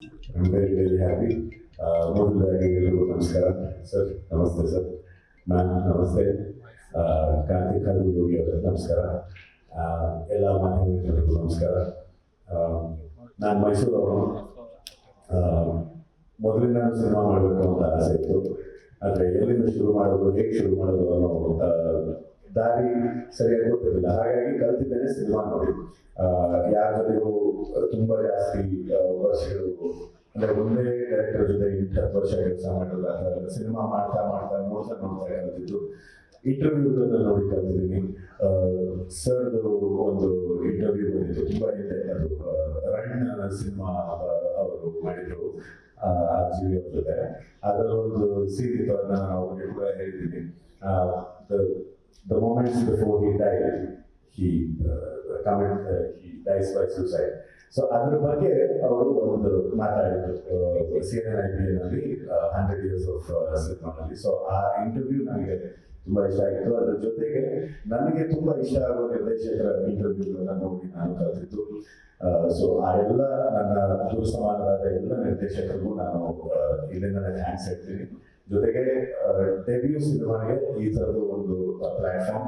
I'm very, very happy. ಮೊದಲಾಗಿ ಎಲ್ಲರಿಗೂ ನಮಸ್ಕಾರ ಸರ್, ನಮಸ್ತೆ ಸರ್, ಮ್ಯಾಮ್ ನಮಸ್ತೆ, ಕಾರ್ತಿಕ್ ಹಾಗೂ ಯೋಗಿ ಅವರಿಗೆ ನಮಸ್ಕಾರ, ಎಲ್ಲ ಮಾಧ್ಯಮಗಳಿಗೂ ನಮಸ್ಕಾರ. ನಾನು ಮೈಸೂರವರು. ಮೊದಲಿಂದ ಸಿನಿಮಾ ಮಾಡಬೇಕು ಅಂತ ಆಸೆ ಇತ್ತು, ಆದರೆ ಎಲ್ಲಿಂದ ಶುರು ಮಾಡೋದು, ಹೇಗೆ ಶುರು ಮಾಡೋದು ಅನ್ನೋ ದಾರಿ ಸರಿಯಾಗಿ ಗೊತ್ತಿರಲಿಲ್ಲ. ಹಾಗಾಗಿ ಕಲ್ತಿದ್ದೇನೆ ಸಿನಿಮಾ ನೋಡಿ. ಯಾರ ಜೊತೆಗೂ ತುಂಬ ಜಾಸ್ತಿ ವರ್ಷಗಳು ಅಂದರೆ ಒಂದೇ ಡೈರೆಕ್ಟರ್ ಜೊತೆ 10 ವರ್ಷ ಕೆಲಸ ಮಾಡಿರೋದು, ಸಿನಿಮಾ ಮಾಡ್ತಾ ಮಾಡ್ತಾ ನೋಡ್ತಾ ಕಲ್ತಿದ್ದು. ಇಂಟರ್ವ್ಯೂಗಳನ್ನು ನೋಡಿ ಕಲ್ತಿದ್ದೀನಿ. ಸರ್ದು ಒಂದು ಇಂಟರ್ವ್ಯೂ ಬಂದಿತ್ತು ತುಂಬ ಇದೆ, ಅದು ರನ್ ಸಿನಿಮಾ ಅವರು ಮಾಡಿದ್ರು ಜೀವಿ ಅವ್ರ ಜೊತೆ. ಅದರಲ್ಲೊಂದು ಸೀನ್ ಇತ್ತು, ಅದನ್ನ ನಾನು ಅವ್ರಿಗೆ ಕೂಡ ಹೇಳಿದ್ದೀನಿ. The moments before he died, he dies by suicide. So ಅದ್ರ ಬಗ್ಗೆ ಅವರು ಒಂದು ಮಾತಾಡಿದ್ರು CNNIB-ನಲ್ಲಿ 100 years of ಸಿನಿಮಾನಲ್ಲಿ. ಸೊ ಆ ಇಂಟರ್ವ್ಯೂ ನನಗೆ ತುಂಬ ಇಷ್ಟ ಆಗಿತ್ತು. ಅದ್ರ ಜೊತೆಗೆ ನನಗೆ ತುಂಬ ಇಷ್ಟ ಆಗೋ ನಿರ್ದೇಶಕರ ಇಂಟರ್ವ್ಯೂಗಳನ್ನ ನೋಡಿ ನಾನು ಕಲಿತಿದ್ದು. ಸೊ ಆ ಎಲ್ಲ ನನ್ನ ದೂರ ಸಮಾನವಾದ ಎಲ್ಲ ನಿರ್ದೇಶಕರಿಗೂ ನಾನು ಇಲ್ಲಿಂದ ಥ್ಯಾಂಕ್ಸ್ ಹೇಳ್ತೀನಿ. ಜೊತೆಗೆ ಡೆಬ್ಯೂ ಸಿನಿಮಾಗೆ ಈ ಥರದ್ದು ಒಂದು ಪ್ಲಾಟ್ಫಾರ್ಮ್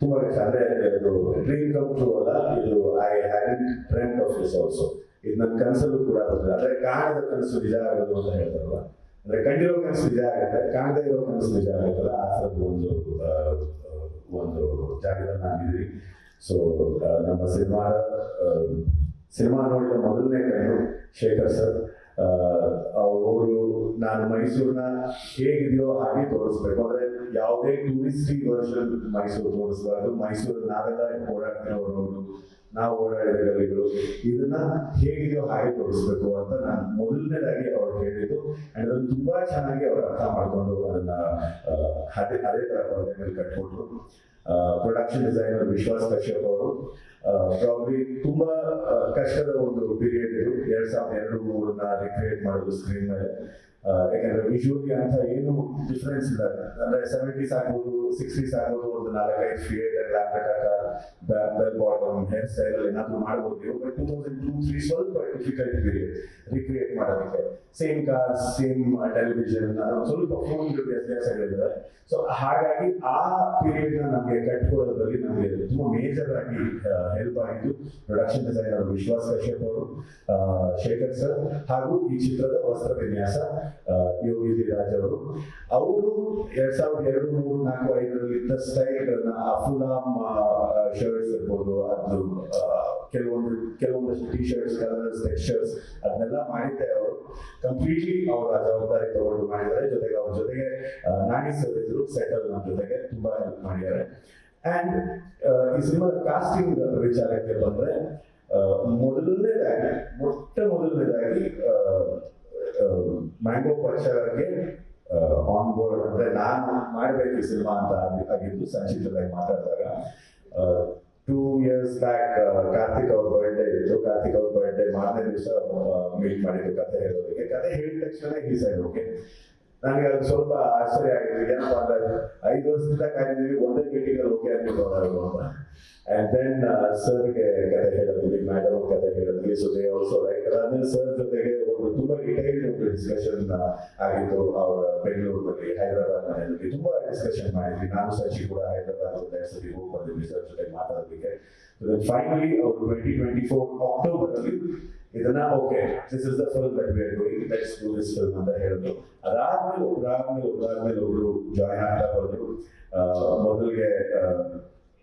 ತುಂಬ ಇಷ್ಟ. ಅಂದರೆ ಇದು ಡ್ರೀಮ್ ಕಮ್ ಟ್ರೂ ಅಲ್ಲ, ಇದು I had dreamed of this also. ಇದು ನನ್ನ ಕನಸಲ್ಲೂ ಕೂಡ ಬರ್ತದೆ. ಅಂದರೆ ಕಾಣದ ಕನಸು ನಿಜ ಆಗೋದು ಅಂತ ಹೇಳ್ತಾರಲ್ಲ, ಅಂದರೆ ಕಂಡಿರೋ ಕನಸು ನಿಜ ಆಗುತ್ತೆ, ಕಾಣದೇ ಇರೋ ಕನಸು ನಿಜ ಆಗುತ್ತಲ್ಲ, ಆ ಥರದ್ದು ಒಂದು ಜಾಗದಲ್ಲಿ ನಾನಿದ್ದೀನಿ. ಸೊ ನಮ್ಮ ಸಿನಿಮಾ ನೋಡಿದ ಮೊದಲನೇ ಕಣ್ಣು ಶೇಖರ್ ಸರ್. ಅವರು ನಾನು ಮೈಸೂರನ್ನ ಹೇಗಿದೆಯೋ ಹಾಗೆ ತೋರಿಸ್ಬೇಕು. ಅಂದರೆ ಯಾವುದೇ ಟೂರಿಸ್ಟಿ ವರ್ಷನ್ ಮೈಸೂರು ತೋರಿಸಬಾರ್ದು. ಮೈಸೂರು ನಾವೆಲ್ಲ ಓಡಾಡ್ತಿರೋರು, ನಾವು ಓಡಾಡಿದ ಗಲ್ಲಿಗಳು, ಇದನ್ನ ಹೇಗಿದೆಯೋ ಹಾಗೆ ತೋರಿಸ್ಬೇಕು ಅಂತ ನಾನು ಮೊದಲನೇದಾಗಿ ಅವ್ರು ಹೇಳಿದ್ದು. ಅಂಡ್ ಅದನ್ನು ತುಂಬಾ ಚೆನ್ನಾಗಿ ಅವ್ರು ಅರ್ಥ ಮಾಡ್ಕೊಂಡು ಅದನ್ನ ಅದೇ ತರ ಪರದೆ ಮೇಲೆ ಕಟ್ಕೊಟ್ರು. ಪ್ರೊಡಕ್ಷನ್ ಡಿಸೈನರ್ ವಿಶ್ವಾಸ್ ಕಶ್ಯಪ್ ಅವರು ಪ್ರಾಬ್ಲಿ ತುಂಬಾ ಕಷ್ಟದ ಒಂದು ಪೀರಿಯಡ್ ಇದು. 2002-2003 ರಿಕ್ರಿಯೇಟ್ ಮಾಡೋದು ಸ್ಕ್ರೀನ್ ಮೇಲೆ. ಯಾಕಂದ್ರೆ ವಿಜುವಲಿ ಅಂತ ಏನು ಡಿಫ್ರೆನ್ಸ್ ಇಲ್ಲ. ಅಂದ್ರೆ 70s ಆಗ್ಬೋದು, 60s ಆಗ್ಬೋದು, ಒಂದು 4-5 theatre bell bottom hair style ಏನಾದ್ರು ಮಾಡ್ಬೋದು. ಬಟ್ 2002-2003 ಸ್ವಲ್ಪ ಡಿಫಿಕಲ್ಟ್ ಪೀರಿಯಡ್ ರಿಕ್ರಿಯೇಟ್ ಮಾಡೋದಕ್ಕೆ. ಸೇಮ್ ಕಾರ್ಸ್, ಸೇಮ್ ಟೆಲಿವಿಷನ್, ಸ್ವಲ್ಪ ಫೋನ್ ವ್ಯತ್ಯಾಸ ಹೇಳಿದ್ರೆ. ಸೊ ಹಾಗಾಗಿ ಆ ಪೀರಿಯಡ್ ನ ನಮಗೆ ಕಟ್ಕೊಡೋದ್ರಲ್ಲಿ ನಮಗೆ ತುಂಬಾ ಮೇಜರ್ ಆಗಿ ಹೆಲ್ಪ್ ಆಗಿದ್ದು ಪ್ರೊಡಕ್ಷನ್ ಡಿಸೈನರ್ ವಿಶ್ವಾಸ್ ಕಶ್ಯಪ್ ಅವರು, ಶೇಖರ್ ಸರ್, ಹಾಗೂ ಈ ಚಿತ್ರದ ವಸ್ತ್ರ ವಿನ್ಯಾಸ ಯೋಗಿ ರಾಜ್ ಅವರು. ಅವರು 2002, 2003, 2004, 2005 ಸ್ಟೈಲ್ಗಳನ್ನ ಅಫುಲಾಮ್ ಶರ್ಟ್ಸ್ ಇರ್ಬೋದು, ಅದು ಕೆಲವೊಂದಷ್ಟು ಟಿ ಶರ್ಟ್ಸ್, ಕಲರ್ಸ್, ಟೆಕ್ಸ್ಚರ್ಸ್ ಅದನ್ನೆಲ್ಲ ಮಾಡಿದ್ದೆ ಅವರು. ಕಂಪ್ಲೀಟ್ಲಿ ಅವರ ಜವಾಬ್ದಾರಿ ತಗೊಂಡು ಮಾಡಿದ್ದಾರೆ. ಜೊತೆಗೆ ಅವ್ರ ಜೊತೆಗೆ ನಾಣಿ ಸರ್ ಇದ್ರು, ಸೆಟಲ್ ನಮ್ಮ ಜೊತೆಗೆ ತುಂಬಾ ಹೆಲ್ಪ್ ಮಾಡಿದ್ದಾರೆ. ಅಂಡ್ ಈ ಸಿನಿಮಾದ ಕಾಸ್ಟಿಂಗ್ ವಿಚಾರಕ್ಕೆ ಬಂದ್ರೆ, ಮೊಟ್ಟ ಮೊದಲನೇದಾಗಿ ಮ್ಯಾಂಗೋ ಪಕ್ಷಗೆ ಆನ್ ಬೋರ್ಡ್, ಅಂದ್ರೆ ನಾನು ಮಾಡ್ಬೇಕು ಈ ಸಿನಿಮಾ ಅಂತ ಆಗಿದ್ದು ಸಂಚಿತ್ ಜೊತೆಗೆ ಮಾತಾಡಿದಾಗ. 2 years ಬ್ಯಾಕ್ ಕಾರ್ತಿಕ್ ಅವ್ರ ಬರ್ಡೇ ಇತ್ತು. ಕಾರ್ತಿಕ್ ಅವ್ರ ಬರ್ಡೇ ಮಾರನೇ ದಿವಸ ಮೀಟ್ ಮಾಡಿದ್ದು ಕತೆ ಹೇಳೋದಕ್ಕೆ. ಕತೆ ಹೇಳಿದ ತಕ್ಷಣ ಈ ಸೈಡ್ ಓಕೆ. ನನಗೆ ಅದು ಸ್ವಲ್ಪ ಆಶ್ಚರ್ಯ ಆಗಿತ್ತು. ಏನಪ್ಪ ಅಂದ್ರೆ 5 ವರ್ಷದಿಂದ ಕಾಯ್ದಿದ್ದೀವಿ, ಒಂದೇ ಮೀಟಿಂಗ್ ಅಲ್ಲಿ ಓಕೆ ಆಗ್ಬಿಟ್ಟು ಅಂತ. ಅಂಡ್ ದೆನ್ ಸರ್ಗೆ ಕತೆ ಹೇಳಿದ್ವಿ, ಮೇಡಮ್ ಕತೆ ಹೇಳಿದ್ವಿ. So they also like. ಅದಾದ್ಮೇಲೆ ಸರ್ ಜೊತೆಗೆ ಒಂದು ತುಂಬಾ ಡಿಟೈಲ್ಡ್ ಒಂದು ಡಿಸ್ಕಷನ್ ಆಗಿತ್ತು. ಅವರ ಬೆಂಗಳೂರಿನಲ್ಲಿ, ಹೈದರಾಬಾದ್ ನಲ್ಲಿ ತುಂಬಾ ಡಿಸ್ಕಷನ್ ಮಾಡಿದ್ವಿ. ನಾನು ಸಚಿ ಕೂಡ ಹೈದರಾಬಾದ್ ಸರಿ ಹೋಗಿ ಬಂದಿದ್ವಿ ಸರ್ ಜೊತೆ ಮಾತಾಡೋದಕ್ಕೆ. ಫೈನಲಿ ಅವರು 2024 ಅಕ್ಟೋಬರ್ ಅಲ್ಲಿ ಇದನ್ನ okay, this is the film that we are doing, let's do this film ಅಂತ ಹೇಳಿದ್ರು. ಅದಾದ್ಮೇಲೆ ಒಬ್ರು ಜಾಯ್ನ್ ಆಗ್ತಾ ಬಂದ್ರು. ಮೊದಲಿಗೆ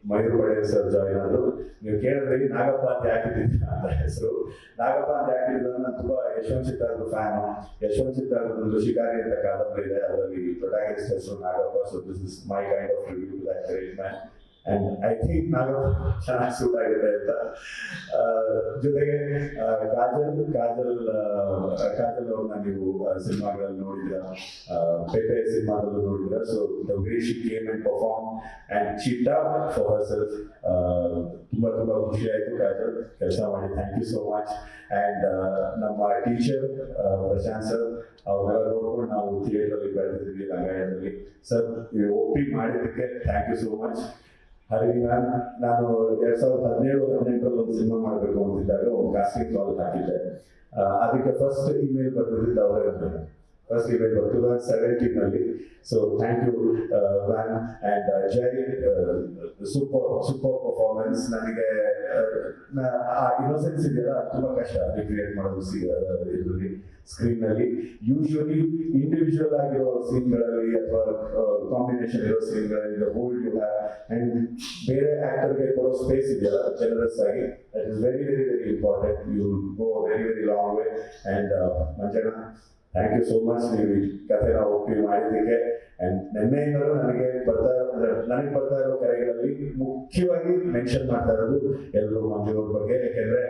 ಮಯೂರ್ ಪಡೇಲ್ ಸರ್ ಜಾಯ್ನ್ ಆದ್ರು. ನೀವು ಕೇಳಿದ್ರಿ ನಾಗಪ್ಪ ಅಂತ ಯಾಕಿದ್ದೀರಿ ಅಂತ ಹೆಸರು. ನಾಗಪ್ಪ ಅಂತ ಯಾಕಿದ್ರೆ ನಾನು ತುಂಬಾ ಯಶವಂತ್ ಚಿತ್ತಾರ್ದು ಫ್ಯಾನ್. ಯಶವಂತ್ ಚಿತ್ತಾರ್ದು ಶಿಕಾರಿ ಅಂತ ಕಾದಂಬರಿ ಇದೆ, ಅದರಲ್ಲಿ ಪ್ರೊಟಾಗನಿಸ್ಟ್ ಹೆಸರು Nagappa. So this is my kind of review to that great man. And I think Nagappa ಚೆನ್ನಾಗಿ ಸೂಟ್ ಆಗುತ್ತೆ ಅಂತ. ಜೊತೆಗೆ ಕಾಜಲ್ ಅವ್ರನ್ನ ನೀವು ಸಿನಿಮಾಗಳಲ್ಲಿ ನೋಡಿದ್ರ, ಪೇಪೆ ಸಿನಿಮಾದಲ್ಲೂ ನೋಡಿದ್ರ. So the way she came and perform and she did for herself. ತುಂಬಾ ಖುಷಿ ಆಯ್ತು ಕಾಜಲ್ ಕೆಲಸ ಮಾಡಿ. Thank you so much. And ನಮ್ಮ ಟೀಚರ್ ಪ್ರಶಾಂತ್ ಸರ್, ಅವ್ರನ್ನೆಲ್ಲ ನೋಡ್ಕೊಂಡು ನಾವು ಥಿಯೇಟರ್ ಅಲ್ಲಿ ಬೆಳೆದಿದ್ವಿ ರಂಗಾಯಣದಲ್ಲಿ. ಸರ್ ನೀವು ಒಪ್ಪಿ ಮಾಡಿದ್ದಕ್ಕೆ thank you so much. Harini ma'am, ನಾನು 2017-18 ಒಂದು ಸಿನಿಮಾ ಮಾಡಬೇಕು ಅಂತಿದ್ದಾಗ ಒಂದು ಕಾಸ್ಟಿಂಗ್ ಕಾಲ್ ಹಾಕಿದ್ದೆ. ಅದಕ್ಕೆ ಫಸ್ಟ್ ಇಮೇಲ್ ಬರ್ತಿದ್ದು ಅವರೇ, first email 2017 so thank you ವ್ಯಾನ್ ಅಂಡ್ ಜೈ, ಸೂಪರ್ ಪರ್ಫಾರ್ಮೆನ್ಸ್. ನನಗೆ ಆ ಇನ್ನೋಸೆನ್ಸ್ ಇದೆಯಲ್ಲ ತುಂಬಾ ಕಷ್ಟ ಕ್ರಿಯೇಟ್ ಮಾಡೋದು ಇದರಲ್ಲಿ ಸ್ಕ್ರೀನ್ ನಲ್ಲಿ. ಯೂಶುವಲಿ ಇಂಡಿವಿಜುವಲ್ ಆಗಿರೋ ಸೀನ್ಗಳಲ್ಲಿ ಅಥವಾ ಕಾಂಬಿನೇಷನ್ ಇರೋ ಸೀನ್ಗಳಲ್ಲಿ ಹೋಲ್ಡ್ ಯು ಹ್ಯಾವ್ ಅಂಡ್ ಬೇರೆ ಆಕ್ಟರ್ಗೆ ಕೊಡೋ ಸ್ಪೇಸ್ ಇದೆಯಲ್ಲ ಜನರಸ್ ಆಗಿ, that is very very very important. You go very very long way. And Manjanna, thank you so much ನೀವು ಈ ಕಥೆನ ಒಪ್ಪಿ ಮಾಡಿದ್ದಕ್ಕೆ. ಅಂಡ್ ನಿನ್ನೆಯಿಂದಲೂ ನನಗೆ ಬರ್ತಾ ಇರೋ ಕರೆಗಳಲ್ಲಿ ಮುಖ್ಯವಾಗಿ ಮೆನ್ಷನ್ ಮಾಡ್ತಾ ಇರೋದು ಎಲ್ಲರೂ ಮಂಜು ಅವ್ರ ಬಗ್ಗೆ. ಯಾಕೆಂದ್ರೆ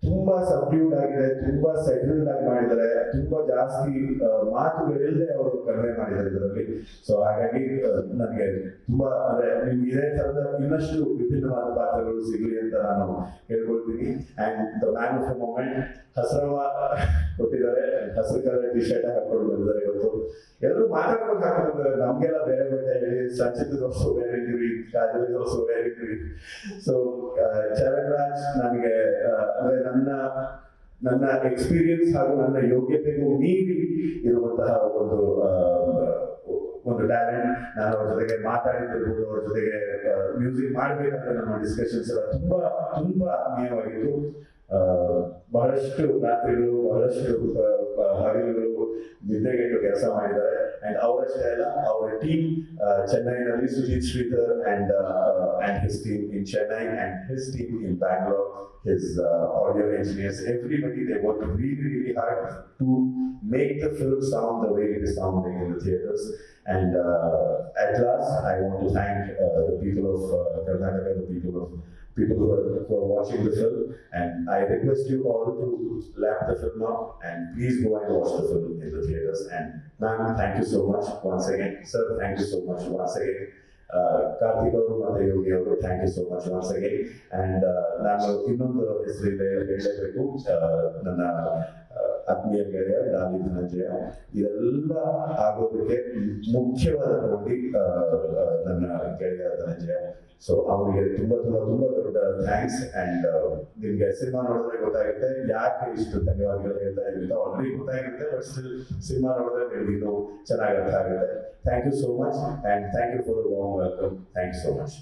ತುಂಬಾ ಸಬ್ಡ್ಯೂಡ್ ಆಗಿದೆ, ತುಂಬಾ ಸೆಟಲ್ಡ್ ಆಗಿ ಮಾಡಿದ್ದಾರೆ, ತುಂಬಾ ಜಾಸ್ತಿ ಮಾತುಗಳಿಲ್ಲದೆ ಅವರು ಕಡಿಮೆ ಮಾಡಿದ್ದಾರೆ ಇದರಲ್ಲಿ. ಸೊ ಹಾಗಾಗಿ ನನಗೆ ತುಂಬಾ ಅಂದ್ರೆ ನಿಮ್ಗೆ ಇದೇ ತರದ ಇನ್ನಷ್ಟು ವಿಭಿನ್ನವಾದ ಪಾತ್ರಗಳು ಸಿಗಲಿ ಅಂತ ನಾನು ಹೇಳ್ಕೊಳ್ತೀನಿ. And the man of the moment ಹಸ್ರವ ಕೊಟ್ಟಿದ್ದಾರೆ, ಹಸಿರು ಕಲರ್ ಟಿ ಶರ್ಟ್ ಹಾಕೊಂಡು ಬಂದಿದ್ದಾರೆ ಇವತ್ತು. ಎಲ್ಲರೂ ಮಾತಾಡ್ಕೊಂಡು ಹಾಕೊಂಡಿದ್ದಾರೆ, ನಮ್ಗೆಲ್ಲ ಬೇರೆ ಬೇರೆ ಹೇಳಿ ಸಂಚಿತ್ ದೋಸು ಬೇರೆ ಇದ್ರಿ, ಕಾಜಲ್ ದೋಸು ಬೇರೆ ಇದ್ರಿ. ಸೊ ಚರಣ್ ರಾಜ್ ನನಗೆ ಅಂದ್ರೆ ನನ್ನ ಎಕ್ಸ್ಪೀರಿಯನ್ಸ್ ಹಾಗೂ ನನ್ನ ಯೋಗ್ಯತೆಗೂ ಮೀರಿ ಇರುವಂತಹ ಒಂದು ಟ್ಯಾಲೆಂಟ್. ನಾನು ಅವ್ರ ಜೊತೆಗೆ ಮಾತಾಡಿದ್ದಿರ್ಬೋದು, ಅವ್ರ ಜೊತೆಗೆ ಮ್ಯೂಸಿಕ್ ಮಾಡ್ಬೇಕಂದ್ರೆ ನಮ್ಮ ಡಿಸ್ಕಷನ್ಸ್ ಎಲ್ಲ ತುಂಬಾ ಆತ್ಮೀಯವಾಗಿತ್ತು. ಬಹಳಷ್ಟು ರಾತ್ರಿಗಳು, ಬಹಳಷ್ಟು ಹಗಲುಗಳು ನಿದ್ದೆಗೆಟ್ಟು ಕೆಲಸ ಮಾಡಿದ್ದಾರೆ. ಅಂಡ್ ಅವರಷ್ಟೇ ಅಲ್ಲ, ಅವರ ಟೀಮ್ ಚೆನ್ನೈನಲ್ಲಿ, Sujith Sridhar and his team in Chennai and his team in Bangalore, his audio engineers, everybody, they worked really hard to make the film sound the way it is sounding in the theaters. And at last, I want to thank the people of Karnataka, the people who are watching the film, and I request you all to lap the film up and please go and watch the film in the theaters. And ma'am, thank you so much once again. Sir, thank you so much once again. Karthik ಅವರು ಮತ್ತೆ ಯೋಗಿ ಅವರು, thank you so much once again. And ನಾನು ಇನ್ನೊಂದು ಹೆಸರಿಂದ ಹೇಳಲೇಬೇಕು, ನನ್ನ ಆತ್ಮೀಯ ಗೆಳೆಯ ಡಾಲಿ ಧನಂಜಯ. ಇದೆಲ್ಲ ಆಗೋದಕ್ಕೆ ಮುಖ್ಯವಾದ ನೋಡಿ ನನ್ನ ಗೆಳೆಯ ಧನಂಜಯ. ಸೊ ಅವನಿಗೆ ತುಂಬಾ ದೊಡ್ಡ ಥ್ಯಾಂಕ್ಸ್. ಅಂಡ್ ನಿಮ್ಗೆ ಸಿನಿಮಾ ನೋಡಿದ್ರೆ ಗೊತ್ತಾಗುತ್ತೆ ಯಾಕೆ ಇಷ್ಟು ಧನ್ಯವಾದಗಳು ಹೇಳ್ತಾ ಇದ್ದೀವಿ ಅಂತ. ಆಲ್ರೆಡಿ ಗೊತ್ತಾಗಿರುತ್ತೆ, ಬಟ್ ಸ್ಟಿಲ್ ಸಿನಿಮಾ ನೋಡಿದ್ರೆ ನಿಮ್ಗೆ ಇನ್ನೂ ಚೆನ್ನಾಗಿ ಅರ್ಥ ಆಗುತ್ತೆ. Thank you so much and thank you for the warm welcome. Thank you so much.